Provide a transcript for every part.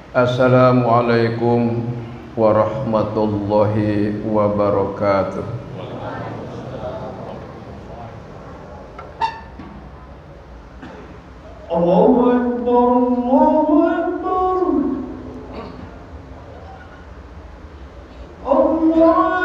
Assalamualaikum warahmatullahi wabarakatuh. Allahu Akbar, Allahu Akbar. Allahu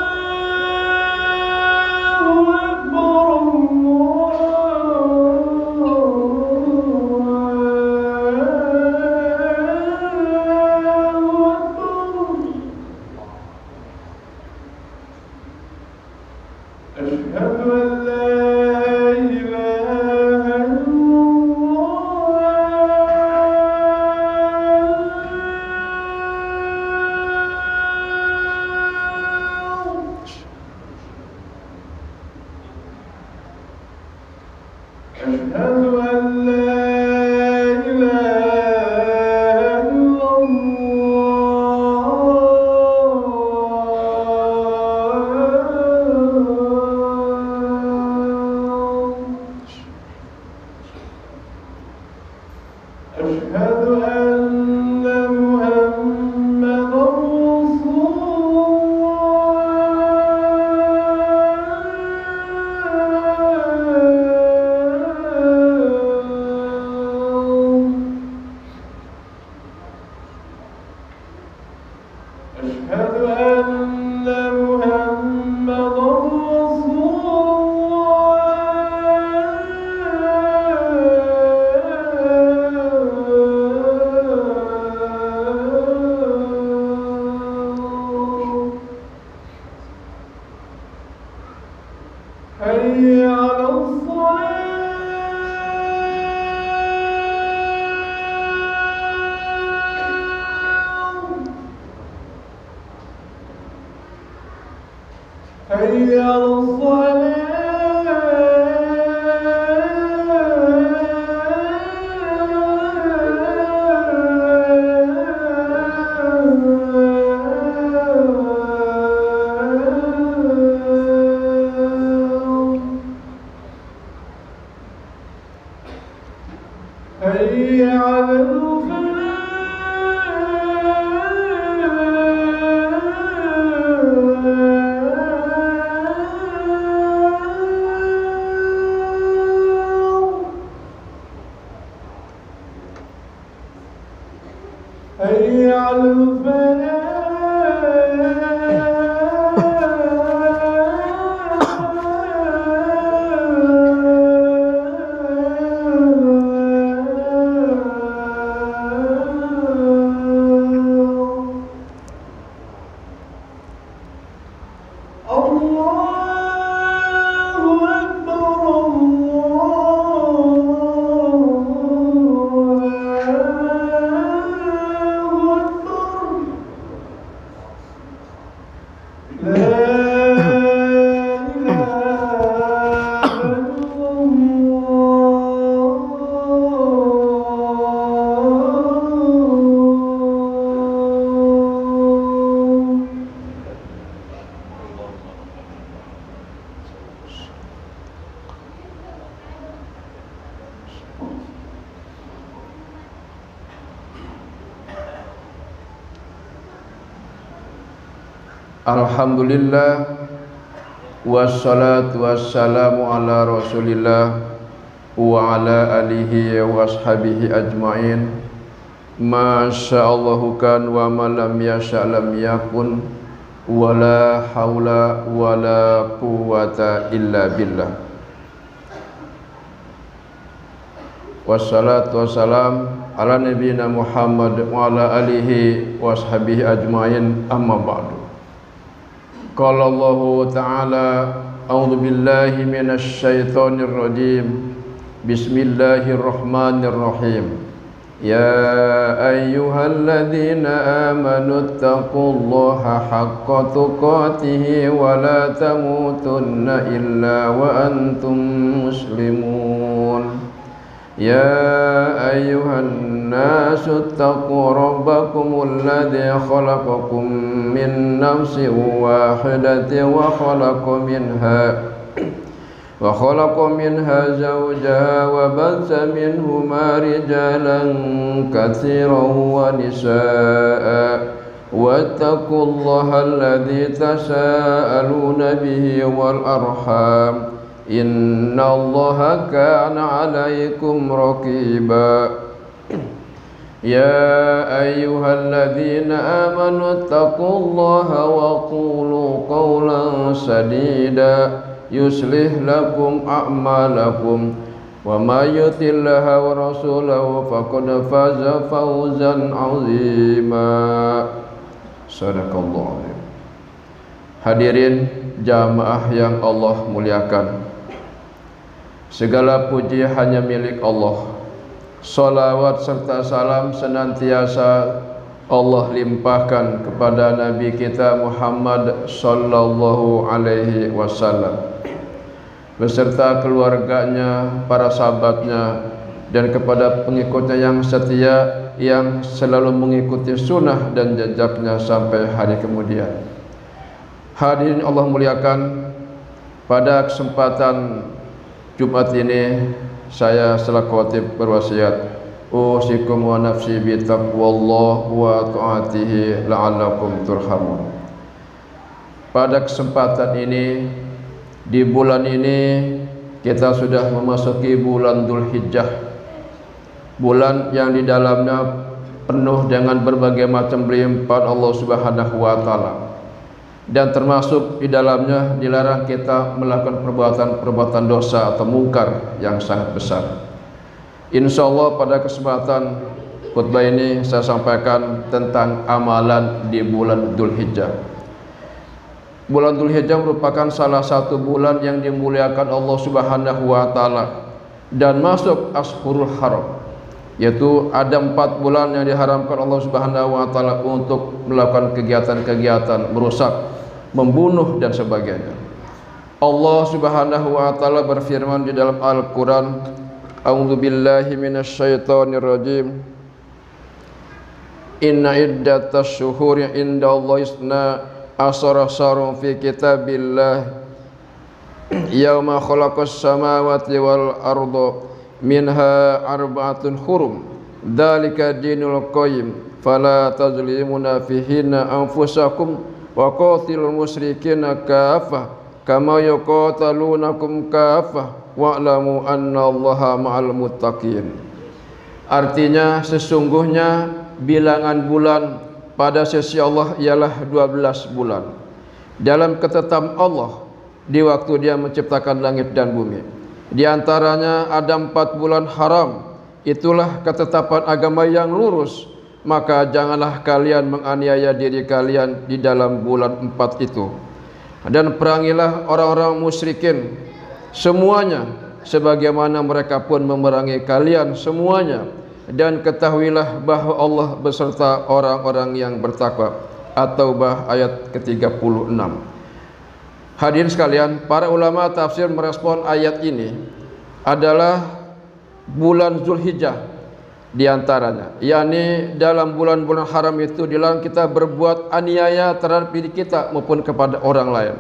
Alhamdulillah wassalatu wassalamu ala rasulillah wa ala alihi wa ashabihi ajma'in. Masyaallahu kan wa ma lam yasha' lam yakun wa la haula wa la quwwata illa billah. Wassalatu wassalam ala nabiyyina Muhammad wa ala alihi wa ashabihi ajma'in, amma ba'du. Qala Allahu ta'ala a'udzu billahi minasy syaithanir rajim. Bismillahirrahmanirrahim. Ya ayyuhalladzina amanu taqullaha haqqa tuqatih wa la tamutunna illa wa antum muslimun. يا أيها الناس اتقوا ربكم الذي خلقكم من نفس واحدة وخلق منها زوجها وبث منهما رجالا كثيرا ونساء واتقوا الله الذي تساءلون به والأرحام إن الله كان عليكم رقيبا يا أيها الذين آمنوا اتقوا الله وقولوا قولا سديدا يصلح لكم أعمالكم ومن يطع الله ورسوله فقد فاز فوزا عظيما. Sadaqallahu. Hadirin jamaah yang Allah muliakan, segala puji hanya milik Allah. Salawat serta salam senantiasa Allah limpahkan kepada Nabi kita Muhammad sallallahu alaihi wasallam beserta keluarganya, para sahabatnya, dan kepada pengikutnya yang setia yang selalu mengikuti sunnah dan jejaknya sampai hari kemudian. Hadirin Allah muliakan, pada kesempatan Jumat ini saya selaku khatib berwasiat, usikum wa nafsi bi taqwallah wa ta'atihi la'allakum turhamun. Pada kesempatan ini, di bulan ini kita sudah memasuki bulan Dzulhijjah, bulan yang di dalamnya penuh dengan berbagai macam limpahan Allah Subhanahu wa taala, dan termasuk di dalamnya dilarang kita melakukan perbuatan dosa atau mungkar yang sangat besar. Insyaallah pada kesempatan khutbah ini saya sampaikan tentang amalan di bulan Dzulhijjah. Bulan Dzulhijjah merupakan salah satu bulan yang dimuliakan Allah Subhanahu wa taala dan masuk Ashhurul Haram, yaitu ada 4 bulan yang diharamkan Allah Subhanahu wa taala untuk melakukan kegiatan-kegiatan merusak, membunuh dan sebagainya. Allah Subhanahu wa taala berfirman di dalam Al-Qur'an, A'udzu billahi minasyaitonir rajim. Inna iddatasy syuhuri indallahi isna asyara syahran fi kitabillah yauma khalaqas samawati wal arda minha arba'atun hurum dzalika dinul qayyim fala tazlimuna fihinna anfusakum wa qatilul musyrikina kaffah kama yuqatalunakum kaffah wa'lamu annallaha ma'al muttaqin. Artinya, sesungguhnya bilangan bulan pada sisi Allah ialah 12 bulan dalam ketetapan Allah di waktu Dia menciptakan langit dan bumi. Di antaranya ada 4 bulan haram, itulah ketetapan agama yang lurus. Maka janganlah kalian menganiaya diri kalian di dalam bulan 4 itu, dan perangilah orang-orang musyrikin semuanya sebagaimana mereka pun memerangi kalian semuanya, dan ketahuilah bahwa Allah beserta orang-orang yang bertakwa. At-Taubah ayat ke-36. Hadirin sekalian, para ulama tafsir merespon ayat ini adalah bulan Dzulhijjah di antaranya, yakni dalam bulan-bulan haram itu dilarang kita berbuat aniaya terhadap diri kita maupun kepada orang lain.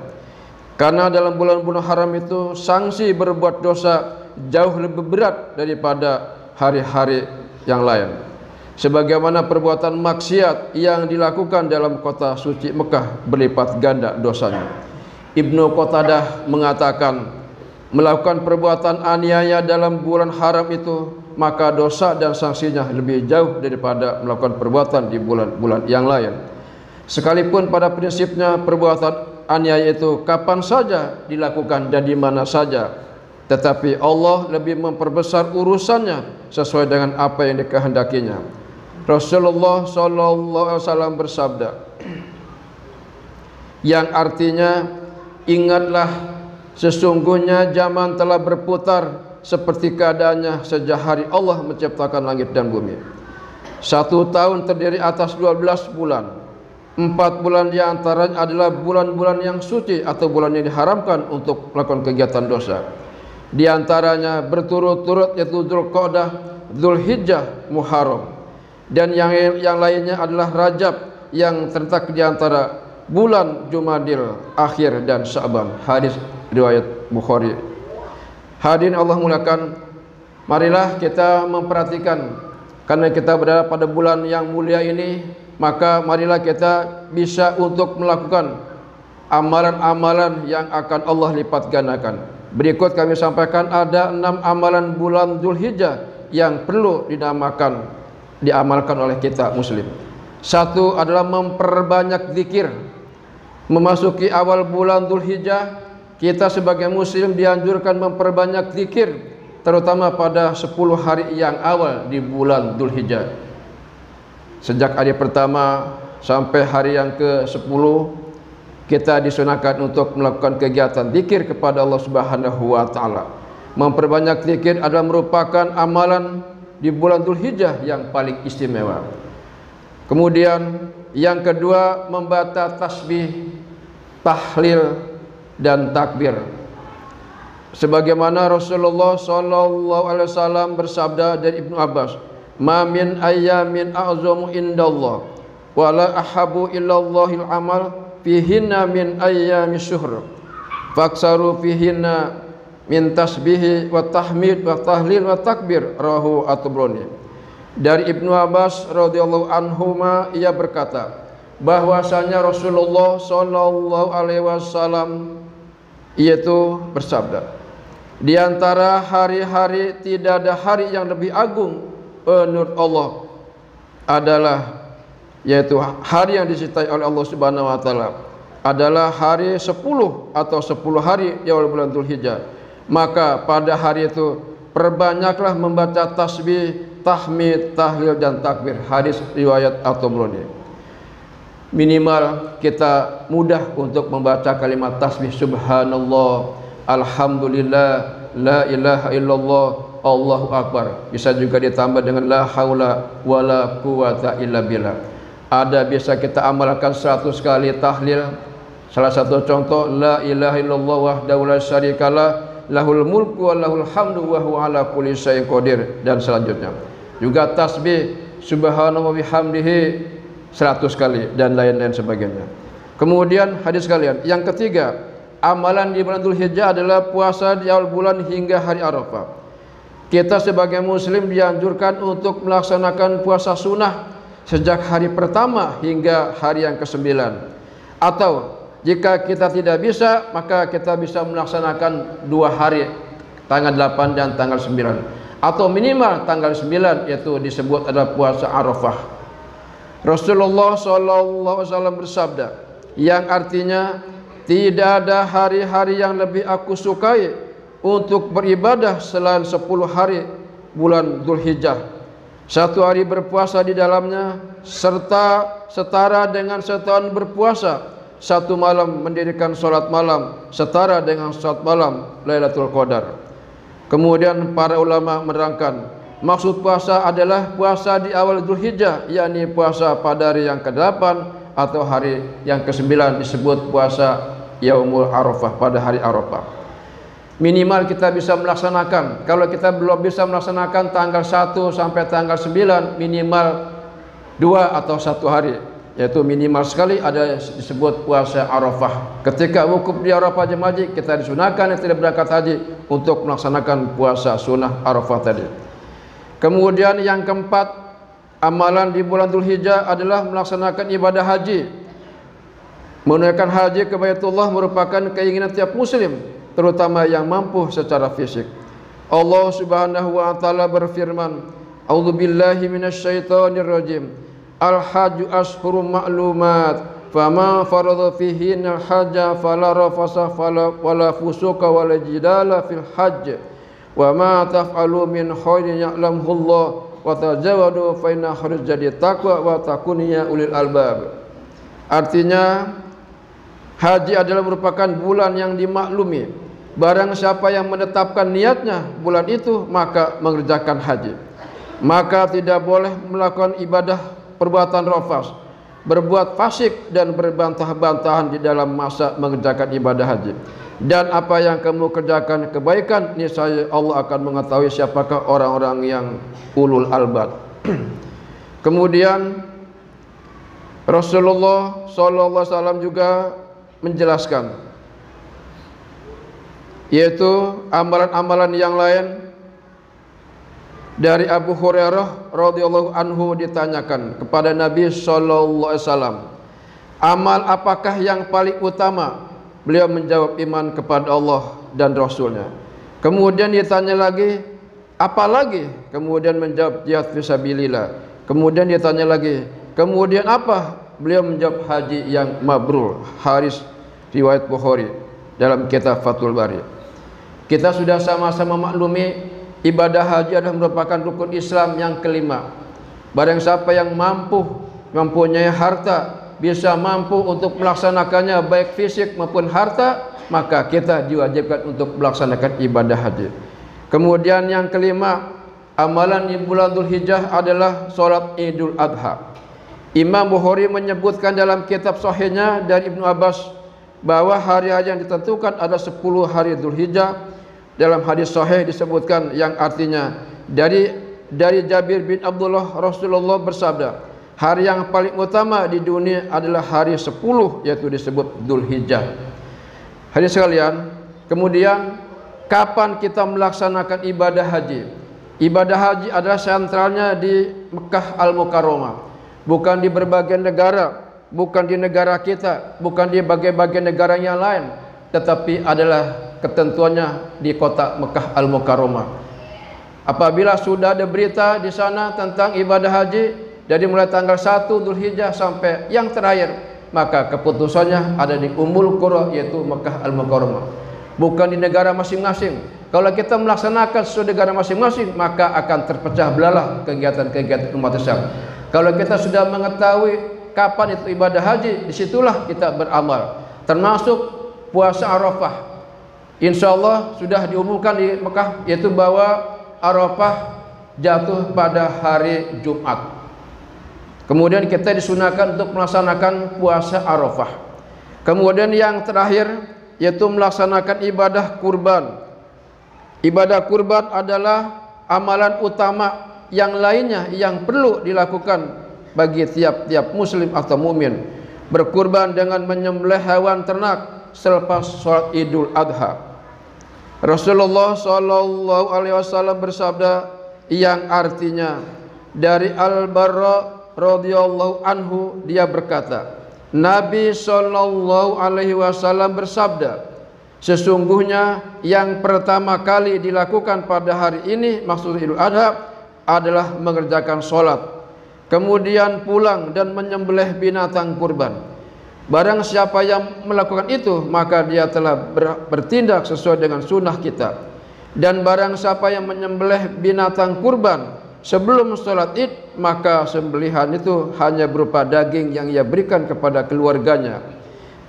Karena dalam bulan-bulan haram itu sanksi berbuat dosa jauh lebih berat daripada hari-hari yang lain. Sebagaimana perbuatan maksiat yang dilakukan dalam kota suci Mekah berlipat ganda dosanya. Ibnu Qatadah mengatakan, melakukan perbuatan aniaya dalam bulan haram itu maka dosa dan sanksinya lebih jauh daripada melakukan perbuatan di bulan-bulan yang lain. Sekalipun pada prinsipnya perbuatan aniaya itu kapan saja dilakukan dan di mana saja, tetapi Allah lebih memperbesar urusannya sesuai dengan apa yang dikehendakinya. Rasulullah SAW bersabda, yang artinya, ingatlah sesungguhnya zaman telah berputar seperti keadaannya sejak hari Allah menciptakan langit dan bumi. 1 tahun terdiri atas 12 bulan. 4 bulan di antaranya adalah bulan-bulan yang suci atau bulan yang diharamkan untuk melakukan kegiatan dosa. Di antaranya berturut-turut yaitu Dzulqa'dah, Dzulhijjah, Muharram. Dan yang lainnya adalah Rajab yang terletak di antara bulan Jumadil Akhir dan Sya'ban. Hadis riwayat Bukhari. Hadirin Allah muliakan, marilah kita memperhatikan, karena kita berada pada bulan yang mulia ini, maka marilah kita bisa untuk melakukan amalan-amalan yang akan Allah lipat gandakan. Berikut kami sampaikan ada 6 amalan bulan Dzulhijjah yang perlu diamalkan oleh kita muslim. Satu adalah memperbanyak zikir. Memasuki awal bulan Dzulhijjah, kita sebagai muslim dianjurkan memperbanyak zikir, terutama pada 10 hari yang awal di bulan Dzulhijjah. Sejak hari pertama sampai hari yang ke-10, kita disunahkan untuk melakukan kegiatan zikir kepada Allah Subhanahu wa taala. Memperbanyak zikir adalah merupakan amalan di bulan Dzulhijjah yang paling istimewa. Kemudian yang kedua, membaca tasbih, tahlil dan takbir. Sebagaimana Rasulullah sallallahu alaihi wasallam bersabda dari Ibnu Abbas, "Ma min ayyamin a'zamu indallah wa la ahabu illallahil amal fihinna min ayyami syuhr faksaru fihinna min tasbihi wa tahmid wa tahlil wa takbir." Rawahu At-Tabrani. Dari Ibnu Abbas radhiyallahu anhuma, ia berkata bahwasanya Rasulullah sallallahu alaihi wasallam yaitu bersabda, di antara hari-hari tidak ada hari yang lebih agung menurut Allah adalah, yaitu hari yang dicintai oleh Allah Subhanahu wa taala adalah hari 10 atau 10 hari di awal bulan Dzulhijjah. Maka pada hari itu perbanyaklah membaca tasbih, tahmid, tahlil dan takbir. Hadis riwayat At-Tabrani. Minimal kita mudah untuk membaca kalimat tasbih subhanallah, alhamdulillah, la ilaha illallah, Allahu akbar. Bisa juga ditambah dengan la haula wala quwata illa billah. Ada bisa kita amalkan 100 kali tahlil. Salah satu contoh, la ilaha illallah wahdahu la syarikalah, lahul mulku wa lahul hamdu wa huwa ala kulli syai'in qadir, dan selanjutnya. Juga tasbih subhanallah bihamdihi 100 kali dan lain-lain sebagainya. Kemudian hadis kalian yang ketiga, amalan di bulan Dzulhijjah adalah puasa di awal bulan hingga hari Arafah. Kita sebagai muslim dianjurkan untuk melaksanakan puasa sunnah sejak hari pertama hingga hari yang ke-9. Atau jika kita tidak bisa, maka kita bisa melaksanakan 2 hari, tanggal 8 dan tanggal 9. Atau minimal tanggal 9, yaitu disebut adalah puasa Arafah. Rasulullah SAW bersabda, yang artinya tidak ada hari-hari yang lebih aku sukai untuk beribadah selain 10 hari bulan Dzulhijjah. 1 hari berpuasa di dalamnya serta setara dengan setahun berpuasa. 1 malam mendirikan sholat malam setara dengan sholat malam Lailatul Qadar. Kemudian para ulama menerangkan, maksud puasa adalah puasa di awal Dzulhijjah, yakni puasa pada hari yang ke-8 atau hari yang ke-9 disebut puasa Yaumul Arafah, pada hari Arafah. Minimal kita bisa melaksanakan, kalau kita belum bisa melaksanakan tanggal 1 sampai tanggal 9, minimal 2 atau 1 hari, yaitu minimal sekali ada disebut puasa Arafah. Ketika wukuf di Arafah jemaah haji, kita disunahkan yang tidak berangkat haji untuk melaksanakan puasa sunnah Arafah tadi. Kemudian yang keempat, amalan di bulan Dzulhijjah adalah melaksanakan ibadah haji. Menunaikan haji ke Baitullah merupakan keinginan tiap muslim, terutama yang mampu secara fisik. Allah Subhanahu wa taala berfirman, "A'udzubillahi minasyaitonir rajim. Al-hajju ashhurum ma'lumat, faman farada fihinal hajja fala rafasa wala fusuqa wala jidala fil hajj. Wa ma taf'alu min khairin ya'lamhu Allah wa tajawadu fa inna khairaz zadi taqwa wa takuniya ulil albab." Artinya, haji adalah merupakan bulan yang dimaklumi. Barang siapa yang menetapkan niatnya bulan itu, maka mengerjakan haji. Maka tidak boleh melakukan ibadah perbuatan rafas, berbuat fasik dan berbantah-bantahan di dalam masa mengerjakan ibadah haji. Dan apa yang kamu kerjakan kebaikan, niscaya Allah akan mengetahui siapakah orang-orang yang ulul albab. Kemudian Rasulullah SAW juga menjelaskan yaitu amalan-amalan yang lain. Dari Abu Hurairah radhiyallahu anhu ditanyakan kepada Nabi sallallahu alaihi wasallam, amal apakah yang paling utama? Beliau menjawab, iman kepada Allah dan Rasulnya. Kemudian ditanya lagi, apa lagi? Kemudian menjawab, jihad fisabilillah. Kemudian ditanya lagi, kemudian apa? Beliau menjawab, haji yang mabrur. Hadis riwayat Bukhari dalam kitab Fathul Bari. Kita sudah sama-sama maklumi, ibadah haji adalah merupakan rukun Islam yang kelima. Barang siapa yang mempunyai harta, bisa mampu untuk melaksanakannya baik fisik maupun harta, maka kita diwajibkan untuk melaksanakan ibadah haji. Kemudian yang kelima, amalan di bulan Dzulhijjah adalah sholat Idul Adha. Imam Bukhari menyebutkan dalam kitab sahihnya dari Ibnu Abbas bahwa hari-hari yang ditentukan ada 10 hari Dzulhijjah. Dalam hadis sahih disebutkan yang artinya dari Jabir bin Abdullah, Rasulullah bersabda, hari yang paling utama di dunia adalah hari 10, yaitu disebut Dzulhijjah. Hadirin sekalian, kemudian kapan kita melaksanakan ibadah haji? Ibadah haji adalah sentralnya di Mekah Al-Mukarramah, bukan di berbagai negara, bukan di negara kita, bukan di bagian-bagian negara yang lain, tetapi adalah ketentuannya di kota Mekah Al-Mukarramah. Apabila sudah ada berita di sana tentang ibadah haji dari mulai tanggal 1 Dzulhijjah sampai yang terakhir, maka keputusannya ada di Ummul Qura, yaitu Mekah Al-Mukarramah, bukan di negara masing-masing. Kalau kita melaksanakan sesuai negara masing-masing, maka akan terpecah belah kegiatan-kegiatan umat Islam. Kalau kita sudah mengetahui kapan itu ibadah haji, disitulah kita beramal, termasuk puasa Arafah. Insya Allah sudah diumumkan di Mekah, yaitu bahwa Arafah jatuh pada hari Jumat. Kemudian kita disunahkan untuk melaksanakan puasa Arafah. Kemudian yang terakhir yaitu melaksanakan ibadah kurban. Ibadah kurban adalah amalan utama yang lainnya yang perlu dilakukan bagi tiap-tiap muslim atau mukmin. Berkurban dengan menyembelih hewan ternak selepas sholat Idul Adha. Rasulullah sallallahu alaihi wasallam bersabda yang artinya dari Al-Barra radhiyallahu anhu, dia berkata, Nabi sallallahu alaihi wasallam bersabda, sesungguhnya yang pertama kali dilakukan pada hari ini, maksud Idul Adha, adalah mengerjakan sholat, kemudian pulang dan menyembelih binatang kurban. Barang siapa yang melakukan itu, maka dia telah bertindak sesuai dengan sunnah kita. Dan barang siapa yang menyembelih binatang kurban sebelum sholat Id, maka sembelihan itu hanya berupa daging yang ia berikan kepada keluarganya,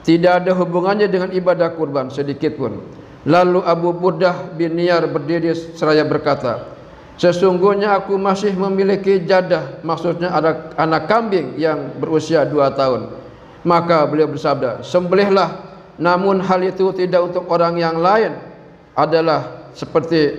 tidak ada hubungannya dengan ibadah kurban sedikit pun. Lalu Abu Burdah bin Niyar berdiri seraya berkata, sesungguhnya aku masih memiliki jadah, maksudnya ada anak kambing yang berusia 2 tahun. Maka beliau bersabda, sembelihlah, namun hal itu tidak untuk orang yang lain, adalah seperti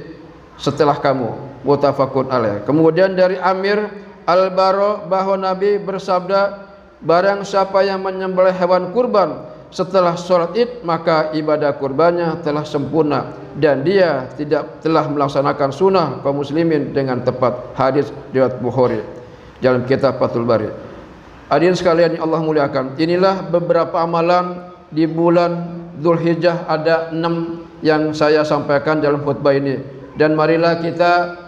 setelah kamu. Muttafaqun alaih. Kemudian dari Amir Al-Bara bahwa Nabi bersabda, barang siapa yang menyembelih hewan kurban setelah sholat Id, maka ibadah kurbannya telah sempurna dan dia tidak telah melaksanakan sunnah kaum muslimin dengan tepat. Hadis riwayat Bukhari dalam kitab Fathul Bari. Hadirin sekalian yang Allah muliakan, inilah beberapa amalan di bulan Dzulhijjah, ada 6 yang saya sampaikan dalam khutbah ini. Dan marilah kita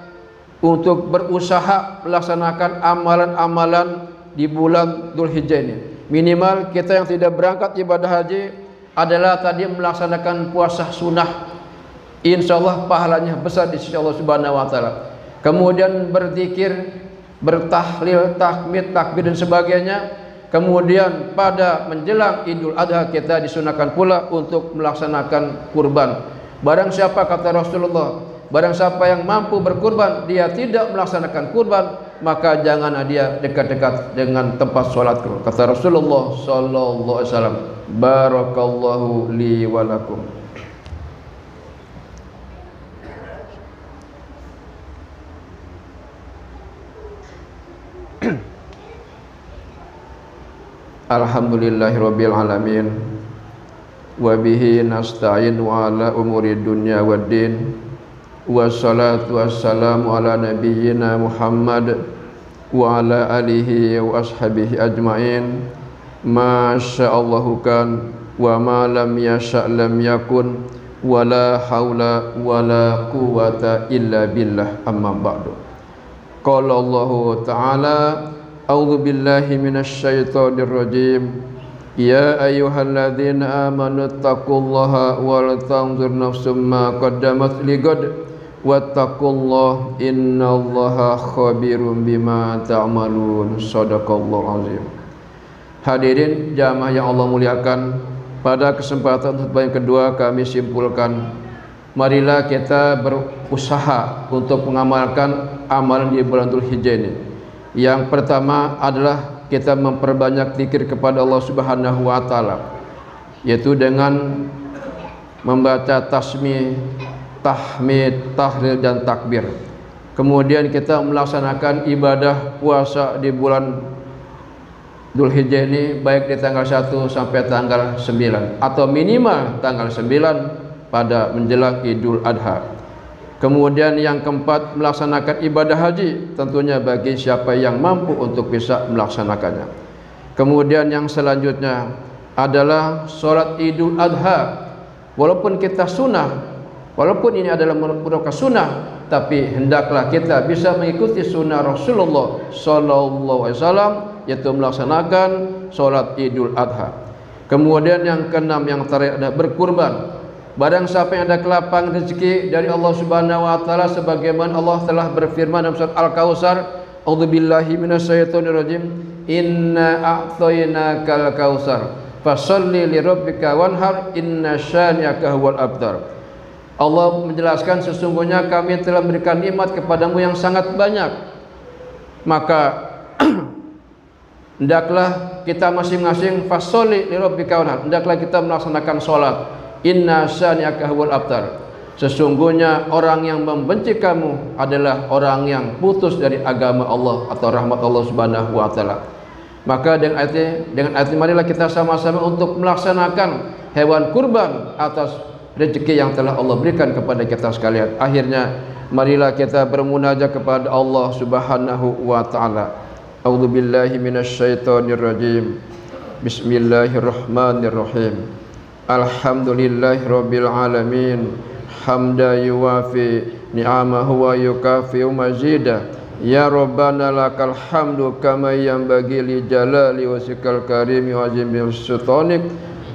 untuk berusaha melaksanakan amalan-amalan di bulan Dzulhijjah ini. Minimal kita yang tidak berangkat ibadah haji adalah tadi melaksanakan puasa sunnah. Insya Allah pahalanya besar di sisi Allah Subhanahu wa Ta'ala. Kemudian berzikir, bertahlil, tahmid, takbir dan sebagainya. Kemudian pada menjelang Idul Adha kita disunahkan pula untuk melaksanakan kurban. Barang siapa, kata Rasulullah, barang siapa yang mampu berkurban, dia tidak melaksanakan kurban, maka janganlah dia dekat-dekat dengan tempat sholatku, kata Rasulullah sallallahu alaihi wasallam. Barakallahu li wa lakum. Alhamdulillahirabbil alamin. wa bihi nasta'in wa ala umuri dunya waddin. Wassalatu wassalamu ala nabiyyina Muhammad wa ala alihi wa ashabihi ajma'in. Masya'allahu kan wa ma lam yasha' lam yakun wa la haula wa la quwwata illa billah, amma ba'du. Qala Allahu ta'ala, a'udzu billahi minasy syaithanir rajim. Ya ayyuhalladzina amanu taqullaha wal tanzur nafsum ma qaddamat ligad wattaqullaha innallaha khabirum bima ta'malun. Shadaqallahu azim. Hadirin jamaah yang Allah muliakan, pada kesempatan khutbah yang kedua kami simpulkan, marilah kita berusaha untuk mengamalkan amalan di bulan Dzulhijjah ini. Yang pertama adalah kita memperbanyak zikir kepada Allah Subhanahu wa taala, yaitu dengan membaca tasbih, tahmid, tahlil dan takbir. Kemudian kita melaksanakan ibadah puasa di bulan Dzulhijjah ini baik di tanggal 1 sampai tanggal 9 atau minimal tanggal 9 pada menjelang Idul Adha. Kemudian yang keempat, melaksanakan ibadah haji, tentunya bagi siapa yang mampu untuk bisa melaksanakannya. Kemudian yang selanjutnya adalah sholat Idul Adha. Walaupun kita sunnah, walaupun ini adalah merupakan sunnah, tapi hendaklah kita bisa mengikuti sunnah Rasulullah sallallahu alaihi wasallam, yaitu melaksanakan sholat Idul Adha. Kemudian yang keenam, yang terakhir adalah berkurban. Barang siapa yang ada kelapangan rezeki dari Allah Subhanahu wa taala, sebagaimana Allah telah berfirman dalam surat Al-Kautsar, a'udzubillahi minasyaitonir rajim, inna a'tainakal kautsar fasholli lirabbika wanhar inna syani'aka huwal abtar. Allah menjelaskan, sesungguhnya kami telah memberikan nikmat kepadamu yang sangat banyak, maka hendaklah kita masing-masing fasholli lirabbika wanhar, hendaklah kita melaksanakan sholat. Inna syani'aka huwal abtar, sesungguhnya orang yang membenci kamu adalah orang yang putus dari agama Allah atau rahmat Allah Subhanahu wa taala. Maka dengan ayat marilah kita sama-sama untuk melaksanakan hewan kurban atas rezeki yang telah Allah berikan kepada kita sekalian. Akhirnya marilah kita bermunajat kepada Allah Subhanahu wa taala. A'udzubillahi minasyaitonir rajim. Bismillahirrahmanirrahim. Alhamdulillahi rabbil alamin, hamda yuwafi ni'amahu wa yukafi'u mazidah. Ya Rabbana lakal hamdu kama yanbaghi li jalali wajhikal karimi wa azimi sultanik.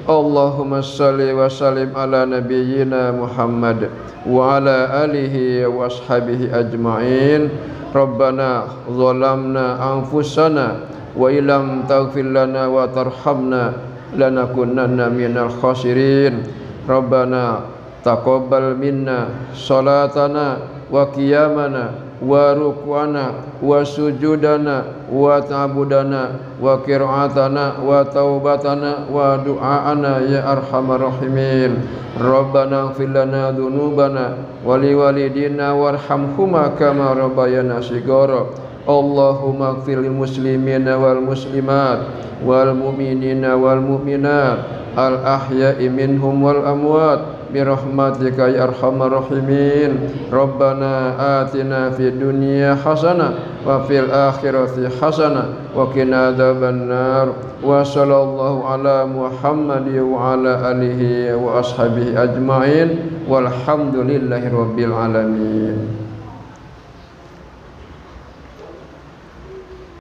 Allahumma shalli wa sallim ala nabiyyina Muhammad wa ala alihi wa ashabihi ajma'in. Rabbana zalamna anfusana wa illam taghfir lana wa tarhamna lanakunanna minal khasirin. Rabbana taqabbal minna salatana wa qiyamana wa ruk'ana wa sujudana wa ta'budana wa qira'atana wa taubatana wa du'aana ya arhamar rahimin. Rabbana ighfir lana dzunubana wa liwalidina warhamhuma kama rabbayana shighara. Allahumma ighfir lil muslimina wal muslimat wal mu'minina wal mu'minat al ahya'i minhum wal amwat bi rahmatika ya arhamar rahimin. Rabbana atina fid dunya hasanah wa fil akhirati hasanah wa qina adzabannar. Wa sallallahu ala Muhammad wa ala alihi wa ashabihi ajma'in walhamdulillahi rabbil alamin.